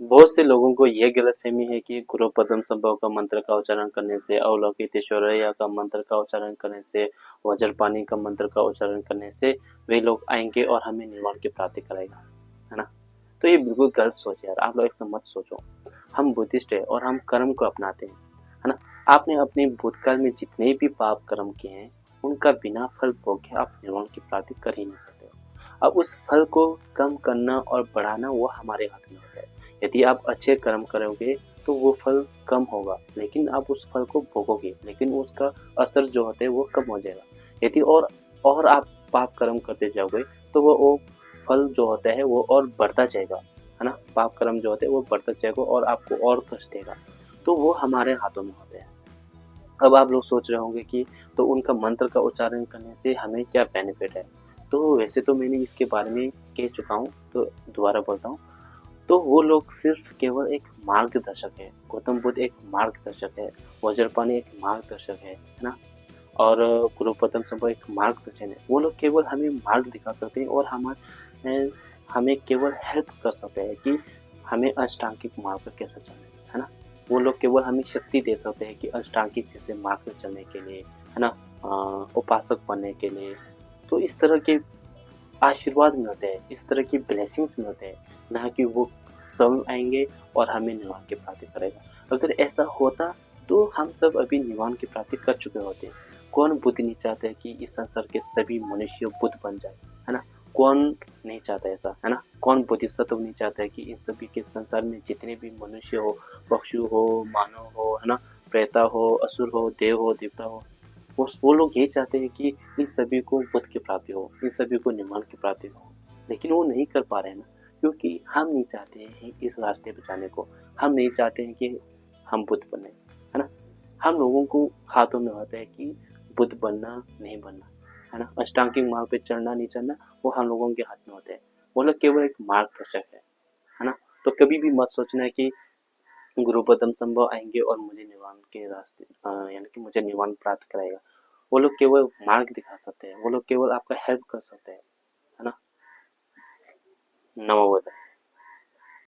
बहुत से लोगों को ये गलतफहमी है कि गुरु पद्म संभव का मंत्र का उच्चारण करने से, अवलोकितेश्वरय्या का मंत्र का उच्चारण करने से, वज्रपाणी का मंत्र का उच्चारण करने से वे लोग आएंगे और हमें निर्वाण की प्राप्ति कराएगा, है ना। तो ये बिल्कुल गलत सोच है यार, आप लोग ऐसा मत सोचो। हम बुद्धिस्ट है और हम कर्म को अपनाते हैं, है ना। आपने अपने भूतकाल में जितने भी पाप कर्म किए हैं उनका बिना फल भोगे आप निर्वाण की प्राप्ति कर ही नहीं सकते हो। अब उस फल को कम करना और बढ़ाना वो हमारे हाथ में होता है। यदि आप अच्छे कर्म करोगे तो वो फल कम होगा, लेकिन आप उस फल को भोगोगे, लेकिन उसका असर जो होता है वो कम हो जाएगा। यदि और आप पाप कर्म करते जाओगे तो वो फल जो होता है वो और बढ़ता जाएगा, है ना। पाप कर्म जो होते हैं वो बढ़ता जाएगा और आपको और कष्ट देगा। तो वो हमारे हाथों में होते हैं। अब आप लोग सोच रहे होंगे कि तो उनका मंत्र का उच्चारण करने से हमें क्या बेनिफिट है। तो वैसे तो मैंने इसके बारे में कह चुका हूँ, तो दोबारा बोलता हूँ। तो वो लोग सिर्फ केवल एक मार्गदर्शक है। गौतम बुद्ध एक मार्गदर्शक है, वज्रपाणी एक मार्गदर्शक है ना। और गुरु पद्म संभव एक मार्गदर्शन है। वो लोग केवल हमें मार्ग दिखा सकते हैं और हमें केवल हेल्प कर सकते हैं कि हमें अष्टांगिक मार्ग पर कैसे चलना है ना। वो लोग केवल हमें शक्ति दे सकते हैं कि अष्टांगिक जैसे मार्ग पर चलने के लिए, है ना, उपासक बनने के लिए। तो इस तरह के आशीर्वाद मिलते हैं, इस तरह की ब्लेसिंग्स मिलते हैं, ना कि वो स्वयं आएंगे और हमें निवान की प्राप्ति करेगा। अगर ऐसा होता तो हम सब अभी निवान की प्राप्ति कर चुके होते। कौन बुद्ध नहीं चाहता है कि इस संसार के सभी मनुष्य बुद्ध बन जाए, है ना। कौन नहीं चाहता ऐसा, है ना। कौन बोधिसत्व नहीं चाहता है कि इन सभी के संसार में जितने भी मनुष्य हो, पशु हो, मानव हो, है ना, प्रेता हो, असुर हो, देव हो, देवता हो, वो लोग यही चाहते हैं कि इन सभी को बुद्ध की प्राप्ति हो, इन सभी को निर्माण की प्राप्ति हो। लेकिन वो नहीं कर पा रहे हैं ना, क्योंकि हम नहीं चाहते हैं इस रास्ते पे जाने को। हम नहीं चाहते हैं कि हम बुद्ध बने, है ना। हम लोगों को हाथों में होता है कि बुद्ध बनना नहीं बनना, है ना। अष्टांगिक मार्ग पे चढ़ना नहीं चढ़ना वो हम लोगों के हाथ में होते हैं। वो लोग केवल एक मार्गदर्शक है ना। तो कभी भी मत सोचना है कि गुरु पद्म संभव आएंगे और मुझे निर्वाण के रास्ते यानी कि मुझे निर्वाण प्राप्त कराएगा। वो लोग केवल मार्ग दिखा सकते हैं, वो लोग केवल आपका हेल्प कर सकते हैं, है ना। नमो बुद्धाय।